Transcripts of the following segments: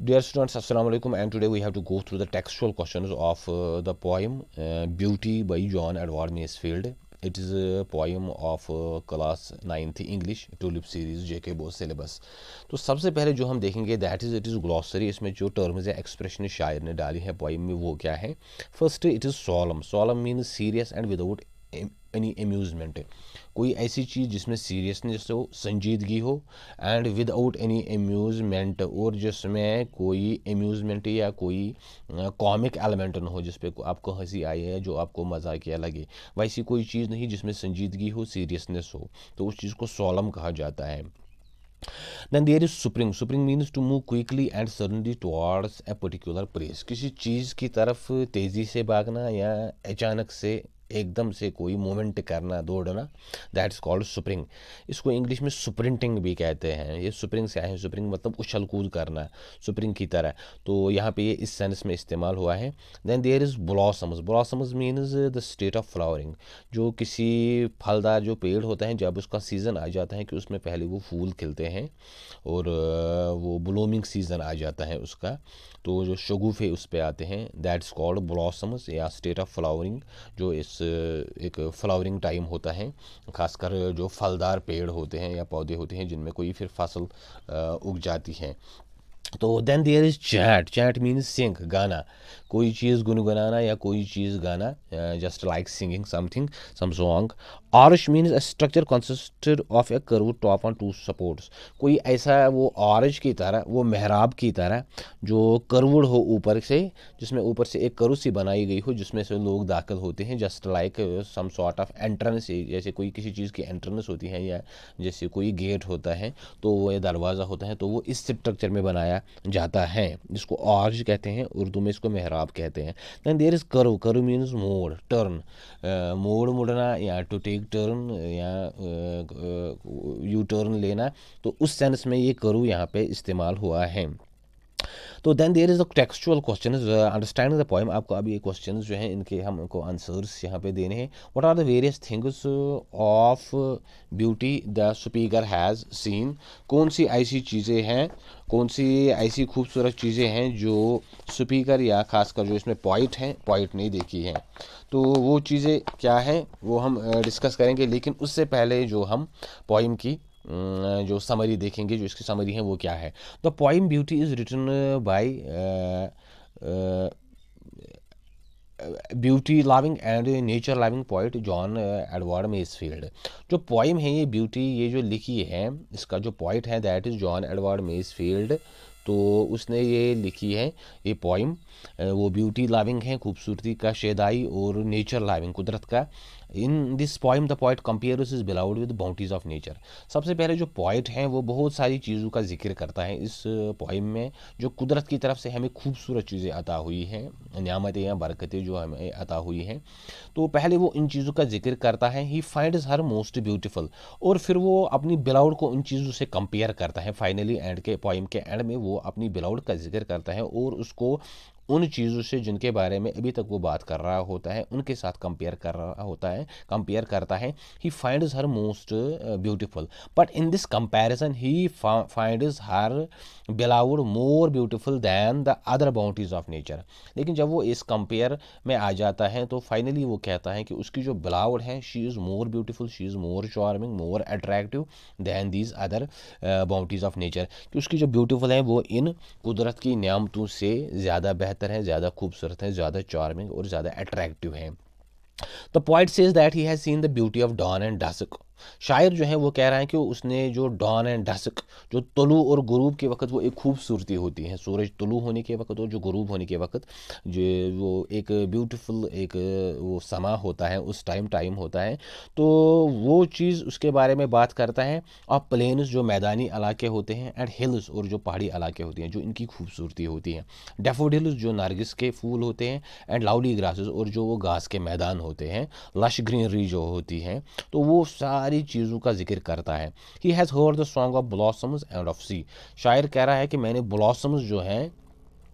Dear students, Assalamu alaikum, and today we have to go through the textual questions of the poem Beauty by John Edward Masefield. It is a poem of class 9th English tulip series JK Bose syllabus. तो सबसे पहले जो हम देखेंगे that is it is glossary. इसमें जो terms या expression शायर ने डाली है पोइम में वो क्या है. First it is solemn. Solemn means serious and without any amusement. कोई ऐसी चीज़ जिसमें सीरियसनेस हो, संजीदगी हो, एंड विदाउट एनी एम्यूजमेंट, और जिसमें कोई एम्यूजमेंट या कोई कॉमिक एलिमेंट ना हो, जिस पे आपको हंसी आई है, जो आपको मजाकिया लगे. वैसी कोई चीज़ नहीं जिसमें संजीदगी हो, सीरियसनेस हो, तो उस चीज़ को सॉलम कहा जाता है. Then there is spring. Spring means to move quickly and suddenly towards a particular place. किसी चीज़ की तरफ तेज़ी से भागना या अचानक से एकदम से कोई मूवमेंट करना, दौड़ना, दैट इज़ कॉल्ड स्प्रिंग. इसको इंग्लिश में स्प्रिंटिंग भी कहते हैं. ये स्प्रिंग से आए हैं. स्प्रिंग मतलब उछल कूद करना, स्प्रिंग की तरह. तो यहाँ पे ये इस सेंस में इस्तेमाल हुआ है. Then there is blossoms. Blossoms means the state of flowering. जो किसी फलदार जो पेड़ होता है, जब उसका सीज़न आ जाता है कि उसमें पहले वो फूल खिलते हैं और वो ब्लूमिंग सीज़न आ जाता है उसका, तो जो शगुफ़े उस पे आते हैं, दैट्स कॉल्ड ब्लॉसम्स या स्टेट ऑफ फ्लावरिंग. जो इस एक फ्लावरिंग टाइम होता है, खासकर जो फलदार पेड़ होते हैं या पौधे होते हैं जिनमें कोई फिर फसल उग जाती है. तो then there is chat. Chat means sing, गाना. कोई चीज़ गुनगुनाना या कोई चीज़ गाना, just like singing something, some song. Arch means a structure consisted of a curve top on two supports. कोई ऐसा वो आर्च की तरह, वो मेहराब की तरह जो कर्वड हो ऊपर से, जिसमें ऊपर से एक कर्व सी बनाई गई हो जिसमें से लोग दाखिल होते हैं, just like some sort of entrance. जैसे कोई किसी चीज़ की एंट्रेंस होती है या जैसे कोई गेट होता है तो वो या दरवाज़ा होता है, तो वो इस स्ट्रक्चर में बनाया जाता है, जिसको आर्च कहते हैं. उर्दू में इसको मेहराब कहते हैं. Then there is curve. Curve means मोड़, टर्न. मोड़ मुड़ना या टू टेक टर्न या यू टर्न लेना, तो उस सेंस में ये कर्व यहाँ पे इस्तेमाल हुआ है. तो then there is the textual question understanding the poem. आपको अभी ये क्वेश्चन जो हैं इनके हमको आंसर्स यहाँ पे देने हैं. What are the various things of beauty the speaker has seen. कौन सी ऐसी चीज़ें हैं, कौन सी ऐसी खूबसूरत चीज़ें हैं जो स्पीकर या खासकर जो इसमें पॉइट हैं, पॉइट नहीं देखी हैं. तो वो चीज़ें क्या हैं वो हम डिस्कस करेंगे, लेकिन उससे पहले जो हम पोएम की जो समरी देखेंगे, जो इसकी समरी है वो क्या है. The poem beauty is written by beauty loving and nature loving poet John Edward Masefield. जो पोइम है ये ब्यूटी, ये जो लिखी है, इसका जो पोइट है that is John Edward Masefield. तो उसने ये लिखी है ये पोइम. वो ब्यूटी लविंग है, खूबसूरती का शेदाई, और नेचर लविंग, कुदरत का. In this poem the poet compares his beloved with bounties of nature. सबसे पहले जो पोइट हैं वो बहुत सारी चीज़ों का जिक्र करता है इस पोइम में, जो कुदरत की तरफ से हमें खूबसूरत चीज़ें अता हुई हैं, नियामतें या बरकतें जो हमें अता हुई हैं. तो पहले वो इन चीज़ों का जिक्र करता है. He finds her most beautiful, और फिर वो अपनी बिलाउड को उन चीज़ों से कंपेयर करता है. फाइनली एंड के पोइम के एंड में वो अपनी बिलाउड का जिक्र करता है और उसको उन चीज़ों से जिनके बारे में अभी तक वो बात कर रहा होता है उनके साथ कंपेयर कर रहा होता है, कंपेयर करता है. He finds her most beautiful, but in this comparison he finds her beloved more beautiful than the other bounties of nature. लेकिन जब वो इस कंपेयर में आ जाता है तो फाइनली वो कहता है कि उसकी जो बिलाउड है, she is more beautiful, she is more charming, more attractive than these other bounties of nature. कि उसकी जो ब्यूटीफुल है वो इन कुदरत की नियामतों से ज़्यादा बेहतर है, ज़्यादा खूबसूरत है, ज़्यादा चार्मिंग और ज़्यादा अट्रैक्टिव है. The poet says that he has seen the beauty of dawn and dusk. शायर जो है वो कह रहा है कि उसने जो डॉन एंड डस्क, जो तुलू और गुरूब के वक्त वो एक खूबसूरती होती है, सूरज तुलू होने के वक्त और जो गुरूब होने के वक्त जो वो एक ब्यूटीफुल एक वो समा होता है, उस टाइम होता है. तो वो चीज़ उसके बारे में बात करता है. और प्लेन्स जो मैदानी इलाके होते हैं, एंड हिल्स और जो पहाड़ी इलाके होते हैं, जो इनकी खूबसूरती होती है. डेफोडिल्स जो नरगिस के फूल होते हैं, एंड लाउडी ग्रासेस और जो वो घास के मैदान होते हैं, लश ग्रीनरी जो होती है, तो वो सारी चीज़ों का जिक्र करता है. He has heard the song of blossoms and of sea. शायर कह रहा है कि मैंने ब्लॉसम्स जो हैं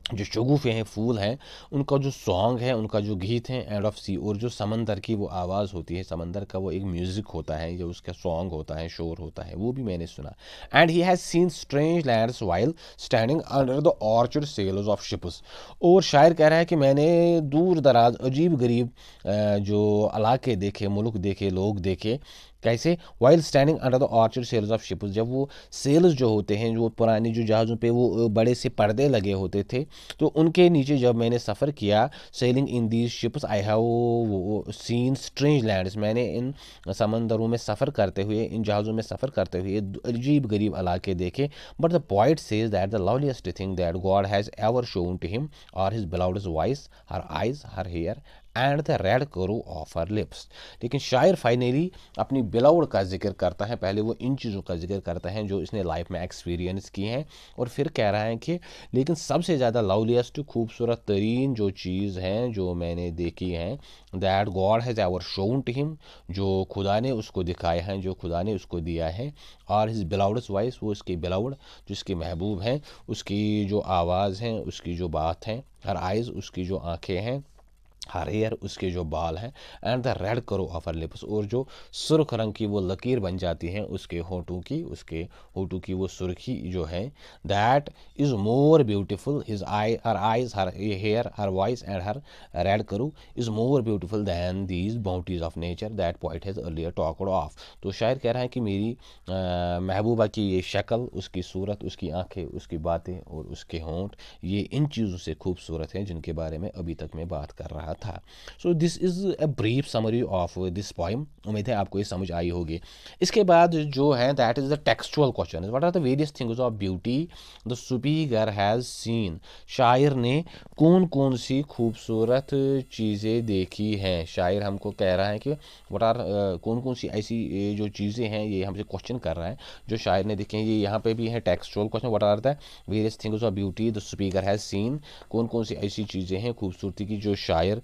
जो शगुफ़े हैं, फूल हैं, उनका जो सॉन्ग है, उनका जो गीत है, एंड ऑफ सी, और जो समंदर की वो आवाज़ होती है, समंदर का वो एक म्यूज़िक होता है, जो उसका सॉन्ग होता है, शोर होता है, वो भी मैंने सुना। And he has seen strange lands while standing under the orchard sails of ships. और शायर कह रहा है कि मैंने दूर दराज अजीब गरीब जो इलाके देखे, मुल्क देखे, लोग देखे। कैसे? While standing under the orchard sails of ships, जब वो सेल्स जो होते हैं, जो पुराने जो जहाज़ों पे वो बड़े से पर्दे लगे होते थे, तो उनके नीचे जब मैंने सफ़र किया, selling in these ships I have seen strange lands, मैंने इन समंदरों में सफ़र करते हुए, इन जहाज़ों में सफ़र करते हुए अजीब गरीब इलाके देखे। But the poet says that the loveliest thing that God has ever shown to him are his beloved voice, her eyes, her hair and the red curve of her lips. लेकिन शायर फाइनली अपनी beloved का जिक्र करता है। पहले वो इन चीज़ों का जिक्र करता है जो इसने लाइफ में एक्सपीरियंस की हैं, और फिर कह रहा है कि लेकिन सबसे ज़्यादा लवलीस्ट, खूबसूरत तरीन जो चीज़ हैं जो मैंने देखी हैं, that God has ever shown to him, जो खुदा ने उसको दिखाए हैं, जो खुदा ने उसको दिया है। और हिज बिलाउड्स वॉइस, वो उसकी बिलाउड, जो उसके महबूब हैं, उसकी जो आवाज़ है, उसकी जो बात है। हर आइज़, उसकी जो आँखें हैं। हर हेयर, उसके जो बाल हैं। And the red curve of her lips, और जो सुर्ख रंग की वो लकीर बन जाती हैं उसके होठों की, उसके होठों की वो सुर्खी जो है। That is more beautiful, his eye, her eyes, her hair, her voice and her red करो is more beautiful than these bounties of nature that point has earlier talked of. तो शायर कह रहा है कि मेरी महबूबा की ये शक्ल, उसकी सूरत, उसकी आंखें, उसकी बातें और उसके होंठ, ये इन चीज़ों से खूबसूरत हैं जिनके बारे में अभी तक मैं बात कर रहा था। So this is a brief summary of this poem. उम्मीद है आपको ये समझ आई होगी। इसके बाद जो है that is the textual question, what are the various things of beauty the speaker has seen. शायर ने कौन कौन सी खूबसूरत चीज़ें देखी हैं। शायर हमको कह रहा है कि व्हाट आर, कौन कौन सी ऐसी जो चीज़ें हैं, ये हमसे क्वेश्चन कर रहा है जो शायर ने देखे हैं। ये यहाँ पे भी है textual question, what are the various things of beauty the speaker has seen. कौन कौन सी ऐसी चीज़ें हैं खूबसूरती की जो शायर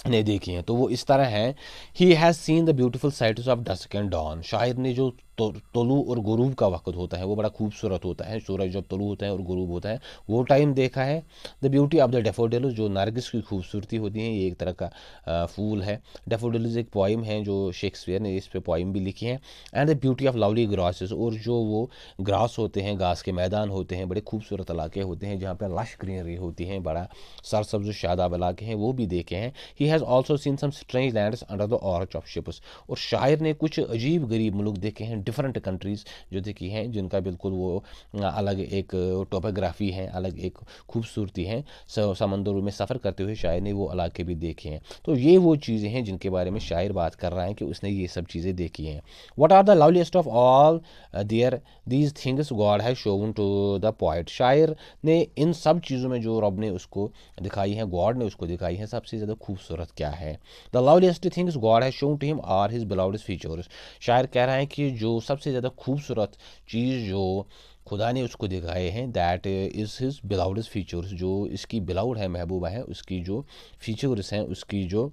ने देखी हैं। तो वो इस तरह है, he has seen the beautiful sights of dusk and dawn. शायर ने जो तुलू और गुरूब का वक्त होता है वो बड़ा खूबसूरत होता है, सूरज जब तुलू होता है और गुरूब होता है वो टाइम देखा है। The beauty of the daffodils, जो नरगिस की खूबसूरती होती है, ये एक तरह का फूल है। डेफोडिल्स एक पोइम है जो शेक्सपियर ने इस पे पोइम भी लिखी है। And the beauty of lovely grasses, और जो वो ग्रास होते हैं, घास के मैदान होते हैं, बड़े खूबसूरत इलाके होते हैं जहाँ पर लश ग्रीनरी होती हैं, बड़ा सरसब्ज शादाब इलाके हैं, वो भी देखे हैं। He has also seen some strange lands under the arch of ships, और शायर ने कुछ अजीब गरीब मुल्क देखे हैं, डिफरेंट कंट्रीज़ जो देखी हैं, जिनका बिल्कुल वो अलग एक टोपोग्राफी है, अलग एक खूबसूरती है। समंदरों में सफ़र करते हुए शायर ने वो इलाके भी देखे हैं। तो ये वो चीज़ें हैं जिनके बारे में शायर बात कर रहा है कि उसने ये सब चीज़ें देखी हैं। What are the loveliest of all there these things God has shown to the poet. शायर ने इन सब चीज़ों में जो रब ने उसको दिखाई हैं, गॉड ने उसको दिखाई हैं, सबसे ज़्यादा खूबसूरत क्या है। The loveliest things God has shown to him are his beloved features. शायर कह रहा है कि जो सबसे ज़्यादा खूबसूरत चीज़ जो खुदा ने उसको दिखाए हैं, that is his beloved features, जो इसकी बिलाउड है, महबूबा है, उसकी जो फीचर्स हैं, उसकी जो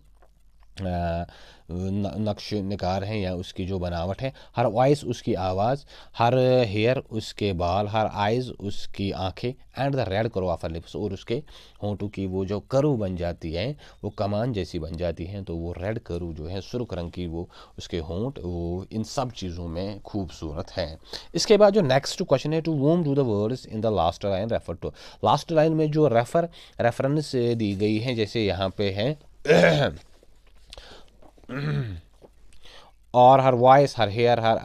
नक्श निगार हैं या उसकी जो बनावट है। हर वॉइस, उसकी आवाज़। हर हेयर, उसके बाल। हर आइज़, उसकी आंखें। And the red curve of her lips, और उसके होंठों की वो जो करू बन जाती हैं, वो कमान जैसी बन जाती हैं, तो वो रेड करू जो है, सुर्ख रंग की वो उसके होंठ, वो इन सब चीज़ों में खूबसूरत हैं। इसके बाद जो नेक्स्ट क्वेश्चन है, to whom do the words in the last line refer to. Last line में जो रेफरेंस दी गई है, जैसे यहाँ पे है और her voice, her hair, her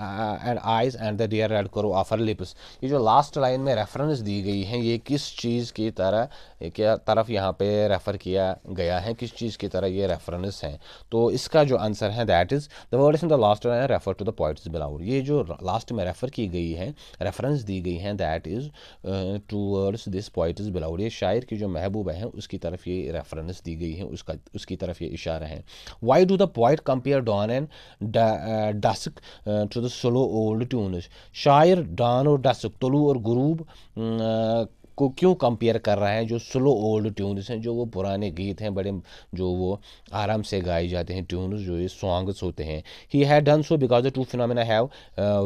and eyes and the dear red curve of her lips. ये जो लास्ट लाइन में रेफरेंस दी गई है, ये किस चीज़ की तरह, क्या तरफ यहाँ पे रेफ़र किया गया है, किस चीज़ की तरह ये रेफरेंस है। तो इसका जो आंसर है that is the words in the last line refer to the poet's beloved. ये जो लास्ट में रेफ़र की गई है, रेफरेंस दी गई है, that is towards this poets beloved. ये शायर की जो महबूबा है उसकी तरफ ये रेफरेंस दी गई है, उसकी तरफ ये इशारा है। Why do the poet compare dawn and dusk to the slow old tunes. शायर डॉन और डस्क, तुलू और गुरूब को क्यों कंपेयर कर रहा है जो स्लो ओल्ड ट्यून्स हैं, जो वो पुराने गीत हैं, बड़े जो वो आराम से गाए जाते हैं ट्यून्स, जो ये सॉन्ग्स होते हैं। He had done so because the two phenomena have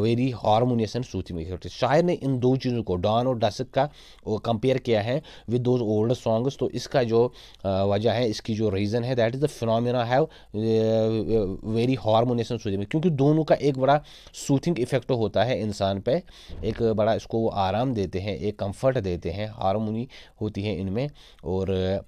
very harmonious and soothing effect. शायर ने इन दो चीज़ों को, डॉन और डस्क का, कंपेयर किया है विद दोज ओल्ड सॉन्ग्स। तो इसका जो वजह है, इसकी जो रीज़न है, that is the phenomena have very harmonious and soothing, क्योंकि दोनों का एक बड़ा सूथिंग इफेक्ट होता है इंसान पे, एक बड़ा इसको वो आराम देते हैं, एक कंफर्ट देते हैं, हारमोनी होती है इनमें, और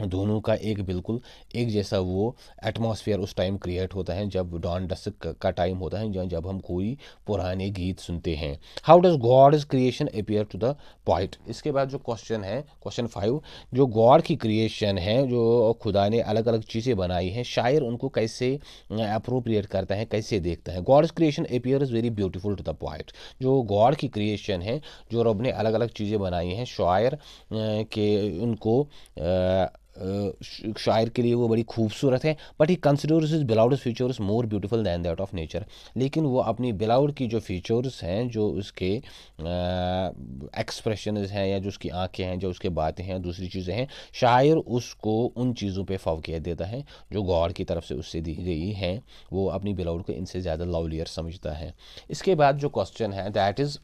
दोनों का एक बिल्कुल एक जैसा वो एटमॉस्फेयर उस टाइम क्रिएट होता है जब डॉन डस्क का टाइम होता है, जब हम कोई पुराने गीत सुनते हैं। How does God's creation appear to the poet. इसके बाद जो क्वेश्चन है, क्वेश्चन 5, जो गॉड की क्रिएशन है, जो खुदा ने अलग अलग चीज़ें बनाई हैं, शायर उनको कैसे अप्रोप्रिएट करता है, कैसे देखता है। God's creation appear is very beautiful to the poet. जो गॉड की क्रिएशन है, जो रब ने अलग अलग चीज़ें बनाई हैं, शायर के उनको शायर के लिए वो बड़ी खूबसूरत है। But he considers his beloved features more beautiful than that of nature. लेकिन वो अपनी बिलाउड की जो फीचर्स हैं, जो उसके एक्सप्रेशन हैं, या जो उसकी आंखें हैं, जो उसके बातें हैं, दूसरी चीज़ें हैं, शायर उसको उन चीज़ों पे फौकियत देता है जो गॉड की तरफ से उससे दी गई हैं। वो अपनी बिलाउड को इनसे ज़्यादा लवलियर समझता है। इसके बाद जो क्वेश्चन है, that is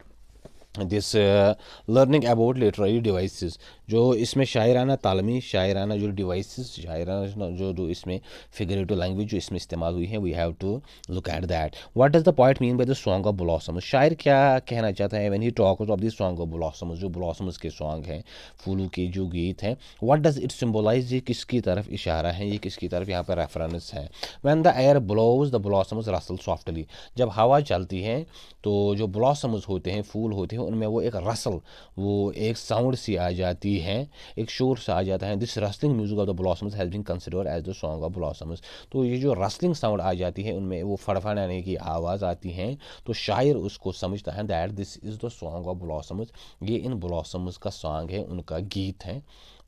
this learning about literary devices. जो इसमें शायराना तालमी, शायराना जो डिवाइसेस, शायराना जो इसमें फिगरेटिव लैंग्वेज जो इसमें इस्तेमाल हुई है, we have to look at that. What does the poet mean by the song of blossoms. शायर क्या कहना चाहता है when he talks of the song of blossoms, जो ब्लॉसम्स के सॉन्ग हैं, फूलों के जो गीत हैं। व्हाट डज इट सिम्बलाइज, ये किसकी तरफ इशारा है, ये किसकी तरफ यहाँ पर रेफरेंस है। When the air blows the blossoms rustle softly. जब हवा चलती है तो जो ब्लॉसम्स होते हैं, फूल होते हैं, उनमें वो एक रसल, वो एक साउंड सी आ जाती है, एक शोर सा आ जाता है। This rustling music of the blossoms has been considered as the song of blossoms. तो ये जो रसलिंग साउंड आ जाती है, उनमें वो फड़फड़ाने की आवाज़ आती है, तो शायर उसको समझता है that this is the song of blossoms, ये इन ब्लॉसम्स का सॉन्ग है, उनका गीत है।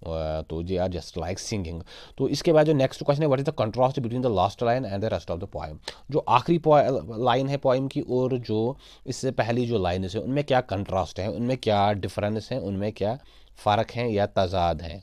तो they are just like singing. तो इसके बाद जो नेक्स्ट क्वेश्चन है, what is the contrast between the last line and the rest of the poem. जो आखिरी लाइन है पोएम की और जो इससे पहली जो लाइन है, उनमें क्या कंट्रास्ट है, उनमें क्या डिफरेंस है, उनमें क्या फ़र्क है या तजाद है।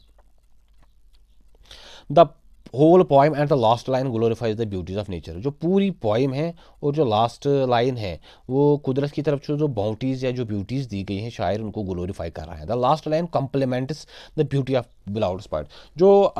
The whole poem and the last line glorifies the beauties of nature. जो पूरी पोइम है और जो लास्ट लाइन है, वो कुदरत की तरफ से जो बाउंटीज़ या जो ब्यूटीज़ दी गई हैं, शायर उनको ग्लोरीफाई कर रहा है। The last line compliments the beauty of beloved spot. जो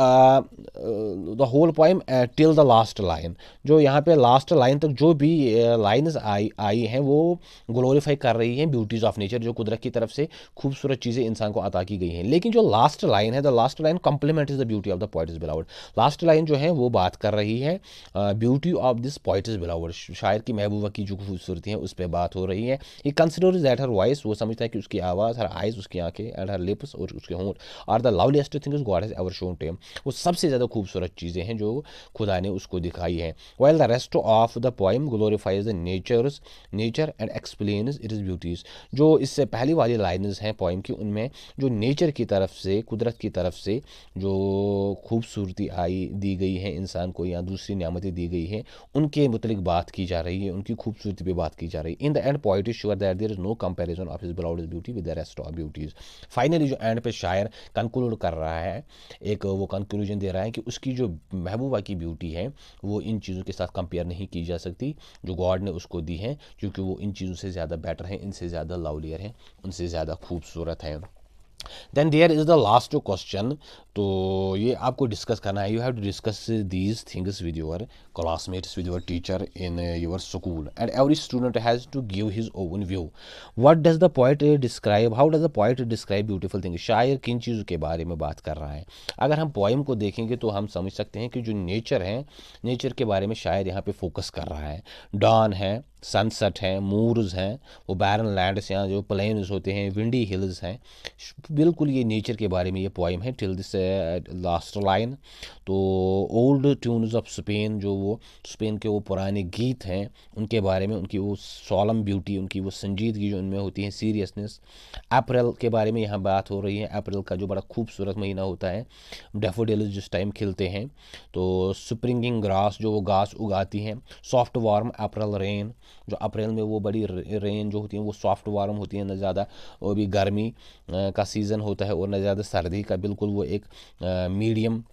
the whole poem till the last line, जो यहाँ पे लास्ट लाइन तक जो भी लाइन्स आई हैं, वो ग्लोरीफाई कर रही हैं ब्यूटीज़ ऑफ नेचर, जो कुदरत की तरफ से खूबसूरत चीज़ें इंसान को अता की गई हैं। लेकिन जो लास्ट लाइन है, the last line compliments the beauty of the poet is beloved. Last line जो है वो बात कर रही है beauty of this poet is beloved, शायर की महबूबा की जो खूबसूरती है उस पर बात हो रही है। ही कंसिडर्स दैट हर वॉइस, वो समझता है कि उसकी आवाज़, हर आइज, उसकी आंखें, एंड हर लिप्स, और उसके होंठ, are the loveliest things God has ever shown to him. वो सबसे ज़्यादा खूबसूरत चीज़ें हैं जो खुदा ने उसको दिखाई हैं। While the rest of the poem glorifies the nature and explains it is beauties. जो इससे पहली वाली लाइन्स हैं पोएम की, उनमें जो नेचर की तरफ से, कुदरत की तरफ से जो खूबसूरती आई दी गई है इंसान को, या दूसरी नियामतें दी गई हैं, उनके मुतलिक बात की जा रही है, उनकी खूबसूरती पे बात की जा रही है। In the end poet is sure that there is no comparison of his beloved beauty with the rest of beauties. Finally जो एंड पे शायर कंक्लूड कर रहा है, एक वो कंक्लूजन दे रहा है कि उसकी जो महबूबा की ब्यूटी है वो इन चीज़ों के साथ कंपेयर नहीं की जा सकती जो गॉड ने उसको दी है, क्योंकि वो इन चीज़ों से ज़्यादा बेटर है, इनसे ज़्यादा लवलियर है, उनसे ज़्यादा खूबसूरत है। Then there is the last question. तो ये आपको डिस्कस करना है, you have to discuss these things with your classmates, with your teacher in your school, and every student has to give his own view. What does the poet describe, how does the poet describe beautiful thing. शायर किन चीज़ों के बारे में बात कर रहा है। अगर हम पोएम को देखेंगे तो हम समझ सकते हैं कि जो नेचर है, नेचर के बारे में शायर यहाँ पे फोकस कर रहा है। डॉन है, सनसेट हैं, मूर्स हैं, वो बैरन लैंड्स हैं, जो प्लेन्स होते हैं, विंडी हिल्स हैं, बिल्कुल ये नेचर के बारे में ये पोइम है टिल दिस लास्ट लाइन। तो ओल्ड ट्यून्स ऑफ स्पेन, जो वो स्पेन के वो पुराने गीत हैं, उनके बारे में, उनकी वो सॉलम ब्यूटी, उनकी वो संजीदगी जो उनमें होती है, सीरियसनेस। अप्रैल के बारे में यहाँ बात हो रही है, अप्रैल का जो बड़ा खूबसूरत महीना होता है, डैफोडिल्स जिस टाइम खिलते हैं। तो स्प्रिंगिंग ग्रास, जो वो घास उगाती हैं, सॉफ्ट वार्म अप्रैल रेन, जो अप्रैल में वो बड़ी रेन जो होती है वो सॉफ्ट वार्म होती है, न ज़्यादा वो भी गर्मी का सीज़न होता है और न ज़्यादा सर्दी का, बिल्कुल वो एक मीडियम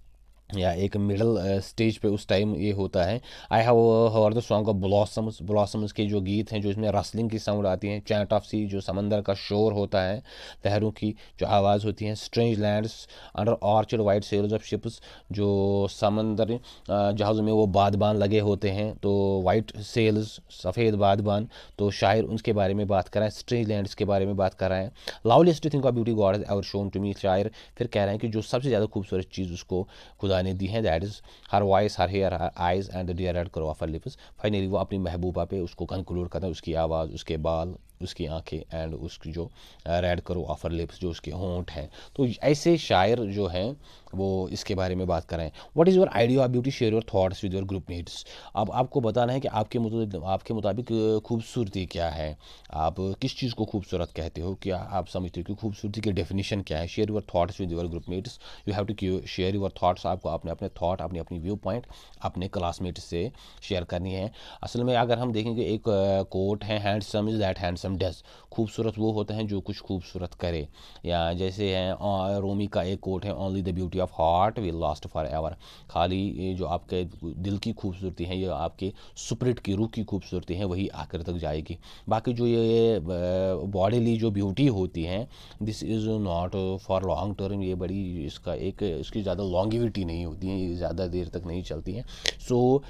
या एक मिडल स्टेज पे उस टाइम ये होता है। I have heard the song of blossoms, blossoms के जो गीत हैं जो इसमें रसलिंग की साउंड आती है, चैंट ऑफ सी जो समंदर का शोर होता है, लहरों की जो आवाज़ होती है, strange lands under orchard white cells of ships, जो समंदर जहाज़ों में वो बादबान लगे होते हैं, तो वाइट सेल्स सफ़ेद बादबान, तो शायर उसके बारे में बात कर रहे हैं, स्ट्रेंज लैंड्स के बारे में बात कर रहे हैं। Loveliest thing of beauty God has ever shown to me, शायर फिर कह रहे हैं कि जो सबसे ज़्यादा खूबसूरत चीज़ उसको खुदा ने दी हैं, that is her voice, her hair, her eyes and the dear red curve of her lips. Finally वो अपनी महबूबा पे उसको कंक्लूड करता है, उसकी आवाज़, उसके बाल, उसकी आंखें एंड उसकी जो red curve of her lips, जो उसके होंठ हैं। तो ऐसे शायर जो हैं वो इसके बारे में बात कर रहे हैं। What is your idea of beauty, share your thoughts with your group mates. अब आपको बताना है कि आपके मुताबिक खूबसूरती क्या है, आप किस चीज़ को खूबसूरत कहते हो, क्या आप समझते हो कि खूबसूरती की डेफिनेशन क्या है। Share your thoughts with your group mates, you have to share your thoughts, आपको अपने अपने थॉट, अपनी अपनी व्यू पॉइंट अपने क्लासमेट से शेयर करनी है। असल में अगर हम देखेंगे एक कोट है, handsome is that handsome does, खूबसूरत वो होता है जो कुछ खूबसूरत करे। या जैसे है रोमी का एक कोट है, only the beauty of heart will last for ever, खाली ये जो आपके दिल की खूबसूरती है, ये आपके स्पिरिट की, रूह की खूबसूरती है, वही आखिर तक जाएगी। बाकी जो ये बॉडीली जो ब्यूटी होती है, this is not for long term, ये बड़ी इसकी ज़्यादा लॉन्गिविटी नहीं होती है, ये ज़्यादा देर तक नहीं चलती हैं। So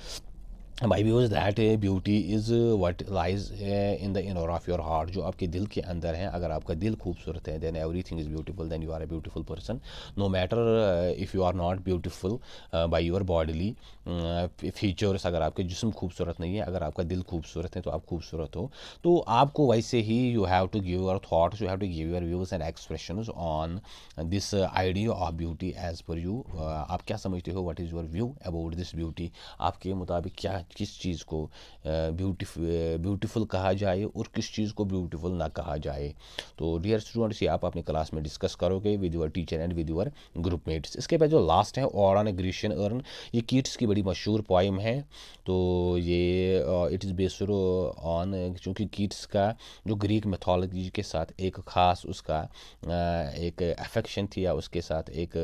my view is that beauty is what lies in the inner of your heart, जो आपके दिल के अंदर है। अगर आपका दिल खूबसूरत है, then everything is beautiful, then you are a beautiful person. No matter if you are not beautiful by your bodily features, अगर आपके जिस्म खूबसूरत नहीं है, अगर आपका दिल खूबसूरत है तो आप खूबसूरत हो। तो आपको वैसे ही you have to give your thoughts, you have to give your views and expressions on this idea of beauty as per you. आप क्या समझते हो, what is your view about this beauty, आपके मुताबिक क्या, किस चीज़ को ब्यूटीफुल कहा जाए और किस चीज़ को ब्यूटीफुल ना कहा जाए। तो डियर स्टूडेंट्स, ये आप अपने क्लास में डिस्कस करोगे with your teacher and with your group mates. इसके बाद जो लास्ट है, ode on a Grecian urn, ये कीट्स की बड़ी मशहूर पोइम है। तो ये इट इज़ बेस्ड ऑन, चूँकि कीट्स का जो ग्रीक मैथोलॉजी के साथ एक ख़ास उसका एक अफेक्शन थी, या उसके साथ एक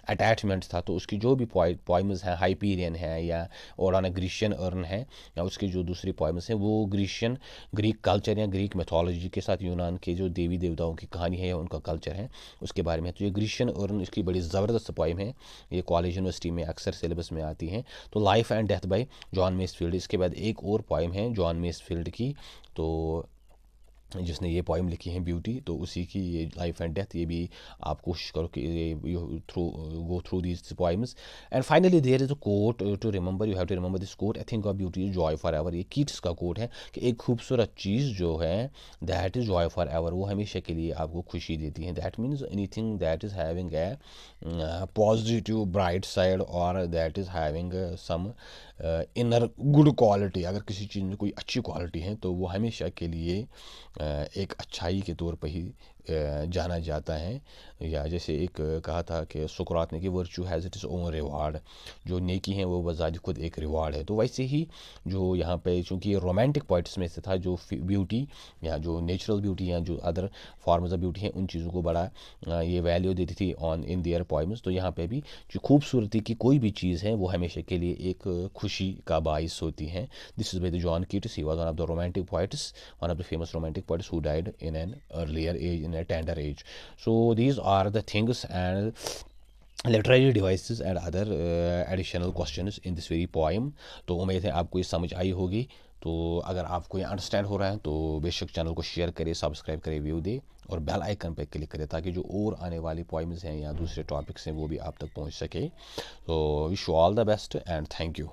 अटैचमेंट था, तो उसकी जो भी पोइम्स हैं, हाइपीरियन है या और ऑन ए ग्रीशियन अर्न है, या उसकी जो दूसरी पोइम्स हैं, वो ग्रीक कल्चर या ग्रीक मैथोलॉजी के साथ, यूनान के जो देवी देवताओं की कहानी है या उनका कल्चर है उसके बारे में। तो ये ग्रीशियन अर्न इसकी बड़ी ज़बरदस्त पोइम है, ये कॉलेज यूनिवर्सिटी में अक्सर सिलेबस में आती हैं। तो life and death by John Masefield. इसके बाद एक और पोइम है जॉन मेसफील्ड की, तो जिसने ये पोइम लिखी है ब्यूटी, तो उसी की ये लाइफ एंड डेथ, ये भी आप कोशिश करो कि go through these poems. And finally there is a quote to remember, you have to remember this quote, a thing of beauty is joy forever. ये कीट्स का कोट है कि एक खूबसूरत चीज़ जो है, that is joy forever, वो हमेशा के लिए आपको खुशी देती है। That means anything that is having a positive bright side, और that is having some inner good quality. अगर किसी चीज़ में कोई अच्छी क्वालिटी है तो वो हमेशा के लिए एक अच्छाई के तौर पर ही जाना जाता है। या जैसे एक कहा था कि सुकरात ने कि virtue has it is own reward, जो नेकी है वो बजाज खुद एक रिवार्ड है। तो वैसे ही जो यहाँ पे, चूँकि रोमांटिक पॉइंट्स में से था, जो ब्यूटी या जो नेचुरल ब्यूटी या जो अदर फॉर्म्स ऑफ ब्यूटी हैं, उन चीज़ों को बड़ा ये वैल्यू देती थी ऑन इन देयर पोइम्स। तो यहाँ पे भी जो खूबसूरती की कोई भी चीज़ है वो हमेशा के लिए एक खुशी का बाइस होती है। This is by the John Keats, he was one of the romantic poets, one of the famous romantic poets who died in an earlier age, in a tender age. So these are the things and literary devices and other additional questions in this very poem. तो उम्मीद है आपको ये समझ आई होगी। तो अगर आपको ये अंडरस्टैंड हो रहा है तो बेशक चैनल को शेयर करें, सब्सक्राइब करें, व्यू दे और बेल आइकन पर क्लिक करें, ताकि जो और आने वाली पोइम्स हैं या दूसरे टॉपिक्स हैं वो भी आप तक पहुंच सके। तो wish you all the best and thank you.